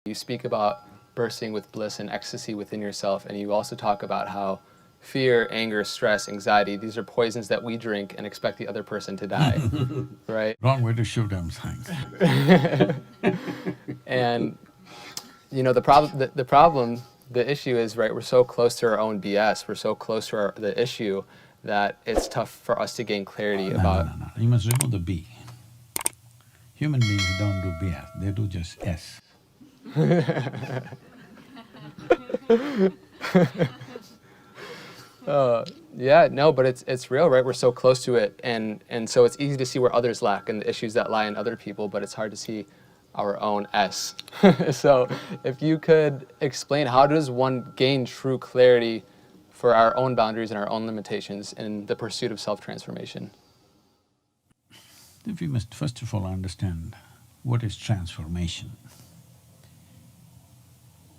You speak about bursting with bliss and ecstasy within yourself, and you also talk about how fear, anger, stress, anxiety, these are poisons that we drink and expect the other person to die, right? Wrong way to shoot, I'm saying. And the issue is, right, we're so close to our own BS, we're so close to the issue that it's tough for us to gain clarity about. No. You must remove the B. Human beings don't do BS, they do just S. Yeah, no, but it's real, right? We're so close to it, and so it's easy to see where others lack and the issues that lie in other people, but it's hard to see our own S. So if you could explain, how does one gain true clarity for our own boundaries and our own limitations in the pursuit of self-transformation? If we must first of all understand what is transformation.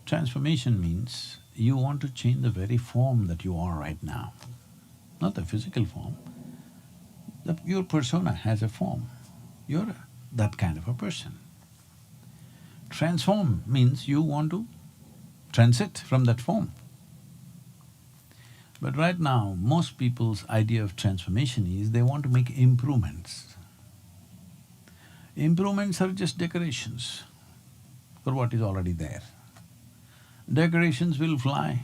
Transformation means you want to change the very form that you are right now, not the physical form. Your persona has a form, you're that kind of a person. Transform means you want to transit from that form. But right now, most people's idea of transformation is they want to make improvements. Improvements are just decorations for what is already there. Decorations will fly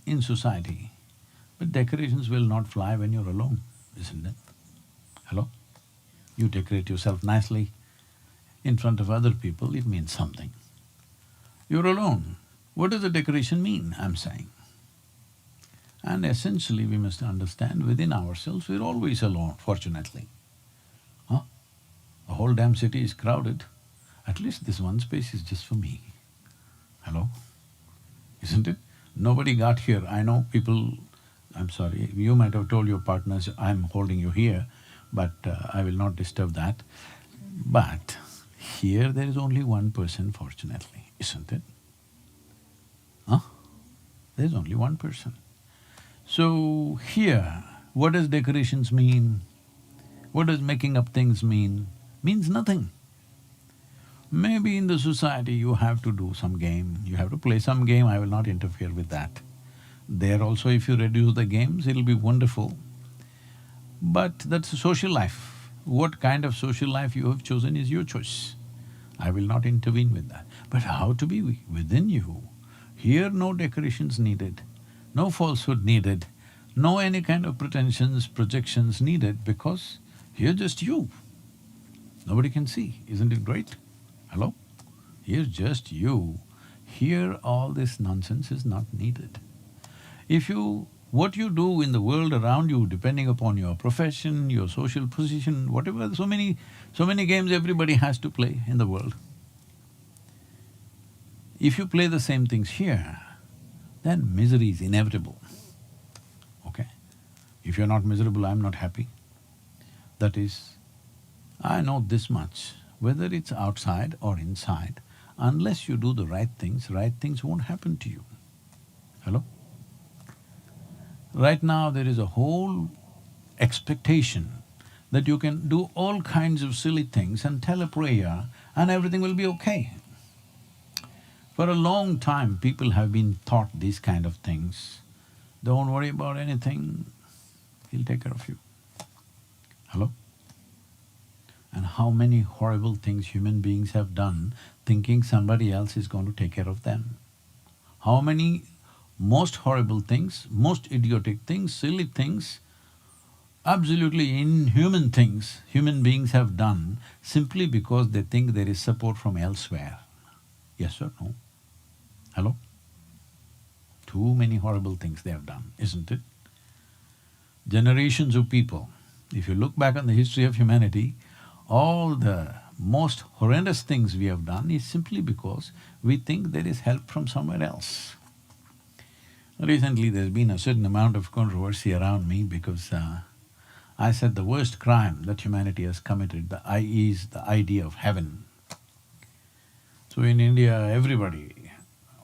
in society, but decorations will not fly when you're alone, isn't it? Hello? You decorate yourself nicely in front of other people, it means something. You're alone, what does the decoration mean, I'm saying? And essentially we must understand within ourselves we're always alone, fortunately. Huh? The whole damn city is crowded, at least this one space is just for me. Hello? Isn't it? Nobody got here. I know people… I'm sorry, you might have told your partners, I'm holding you here, but I will not disturb that. But here there is only one person, fortunately, isn't it? Huh? There's only one person. So here, what does decorations mean? What does making up things mean? Means nothing. Maybe in the society you have to do some game, you have to play some game, I will not interfere with that. There also if you reduce the games, it'll be wonderful. But that's a social life. What kind of social life you have chosen is your choice. I will not intervene with that. But how to be within you? Here no decorations needed, no falsehood needed, no any kind of pretensions, projections needed because you're just you. Nobody can see, isn't it great? Hello? Here's just you. Here all this nonsense is not needed. If you… what you do in the world around you, depending upon your profession, your social position, whatever, so many games everybody has to play in the world. If you play the same things here, then misery is inevitable, okay? If you're not miserable, I'm not happy. That is, I know this much, whether it's outside or inside, unless you do the right things won't happen to you. Hello? Right now there is a whole expectation that you can do all kinds of silly things and tell a prayer and everything will be okay. For a long time people have been taught these kind of things. Don't worry about anything, he'll take care of you. Hello? And how many horrible things human beings have done thinking somebody else is going to take care of them. How many most horrible things, most idiotic things, silly things, absolutely inhuman things human beings have done simply because they think there is support from elsewhere. Yes or no? Hello? Too many horrible things they have done, isn't it? Generations of people, if you look back on the history of humanity, all the most horrendous things we have done is simply because we think there is help from somewhere else. Recently there's been a certain amount of controversy around me because I said the worst crime that humanity has committed is the idea of heaven. So in India, everybody,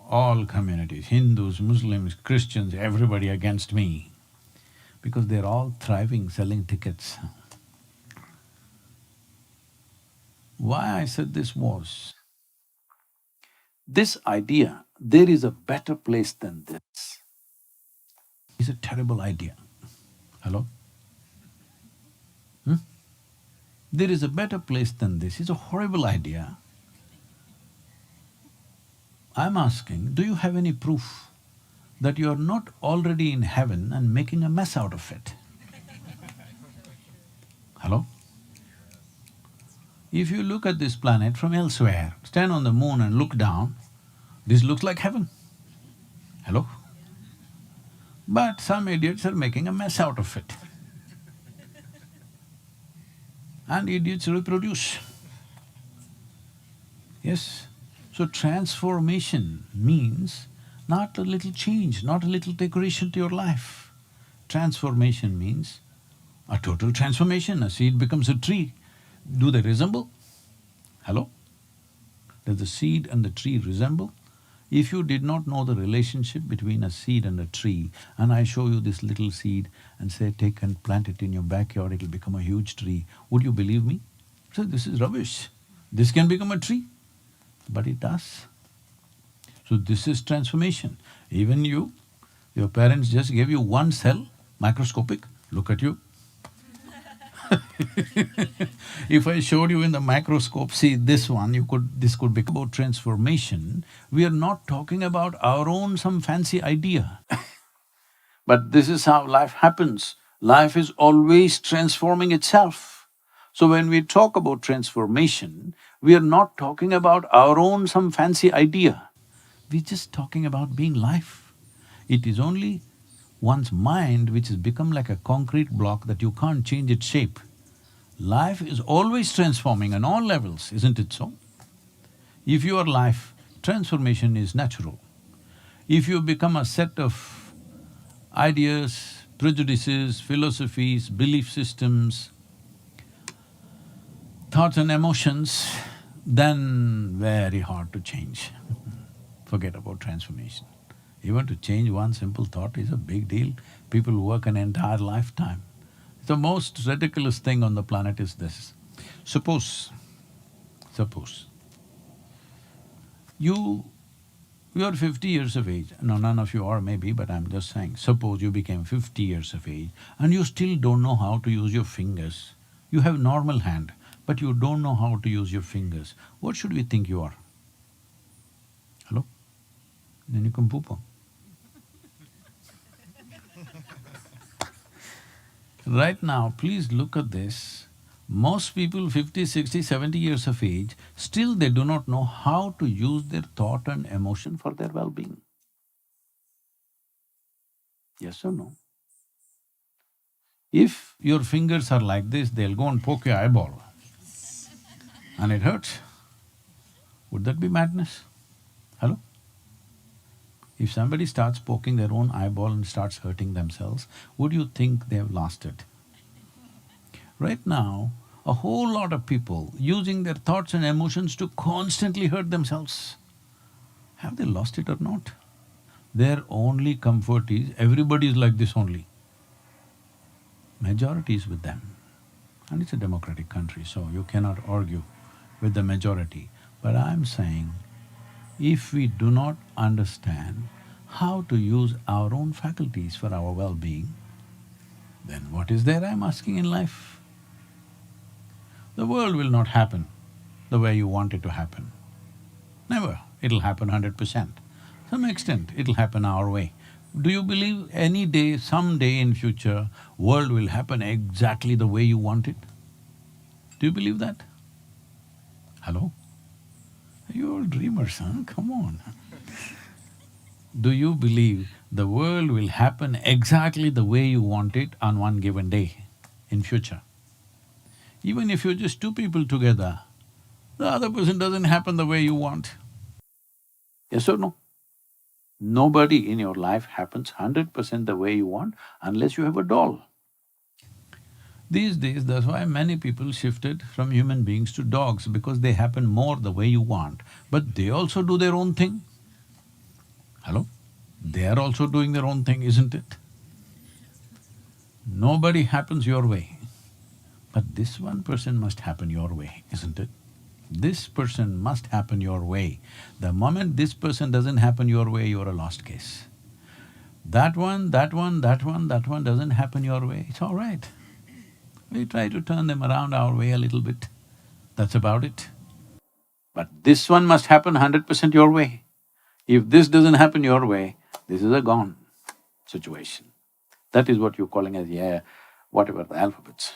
all communities, Hindus, Muslims, Christians, everybody against me because they're all thriving selling tickets. Why I said this was, This idea, there is a better place than this, is a terrible idea. Hello? Hmm? There is a better place than this is a horrible idea. I'm asking, do you have any proof that you are not already in heaven and making a mess out of it? Hello? If you look at this planet from elsewhere, stand on the moon and look down, this looks like heaven. Hello? But some idiots are making a mess out of it. And idiots reproduce. Yes? So transformation means not a little change, not a little decoration to your life. Transformation means a total transformation. A seed becomes a tree. Do they resemble? Hello? Does the seed and the tree resemble? If you did not know the relationship between a seed and a tree, and I show you this little seed and say, take and plant it in your backyard, it'll become a huge tree, would you believe me? So this is rubbish. This can become a tree, but it does. So this is transformation. Even you, your parents just gave you one cell, microscopic, look at you. If I showed you in the microscope, see this one, this could be about transformation. We are not talking about our own some fancy idea. But this is how life happens. Life is always transforming itself. So when we talk about transformation, we are not talking about our own some fancy idea. We're just talking about being life. It is only one's mind which has become like a concrete block that you can't change its shape. Life is always transforming on all levels, isn't it so? If you are life, transformation is natural. If you become a set of ideas, prejudices, philosophies, belief systems, thoughts and emotions, then very hard to change. Forget about transformation. Even to change one simple thought is a big deal. People work an entire lifetime. The most ridiculous thing on the planet is this. Suppose you're 50 years of age, no, none of you are maybe, but I'm just saying, suppose you became 50 years of age and you still don't know how to use your fingers. You have normal hand, but you don't know how to use your fingers. What should we think you are? Hello? Then you can poop. Right now, please look at this. Most people 50, 60, 70 years of age, still they do not know how to use their thought and emotion for their well-being. Yes or no? If your fingers are like this, they'll go and poke your eyeball and it hurts. Would that be madness? Hello? If somebody starts poking their own eyeball and starts hurting themselves, would you think they have lost it? Right now, a whole lot of people using their thoughts and emotions to constantly hurt themselves. Have they lost it or not? Their only comfort is everybody is like this only. Majority is with them. And it's a democratic country, so you cannot argue with the majority. But I'm saying, if we do not understand how to use our own faculties for our well-being, then what is there I'm asking in life? The world will not happen the way you want it to happen. Never. It'll happen 100%. Some extent, it'll happen our way. Do you believe any day, someday in future, world will happen exactly the way you want it? Do you believe that? Hello? You're all dreamers, huh? Come on. Do you believe the world will happen exactly the way you want it on one given day in future? Even if you're just two people together, the other person doesn't happen the way you want. Yes or no? Nobody in your life happens 100% the way you want unless you have a doll. These days, that's why many people shifted from human beings to dogs, because they happen more the way you want, but they also do their own thing. Hello? They are also doing their own thing, isn't it? Nobody happens your way, but this one person must happen your way, isn't it? This person must happen your way. The moment this person doesn't happen your way, you're a lost case. That one doesn't happen your way, it's all right. We try to turn them around our way a little bit, that's about it. But this one must happen 100% your way. If this doesn't happen your way, this is a gone situation. That is what you're calling as, yeah, whatever the alphabets,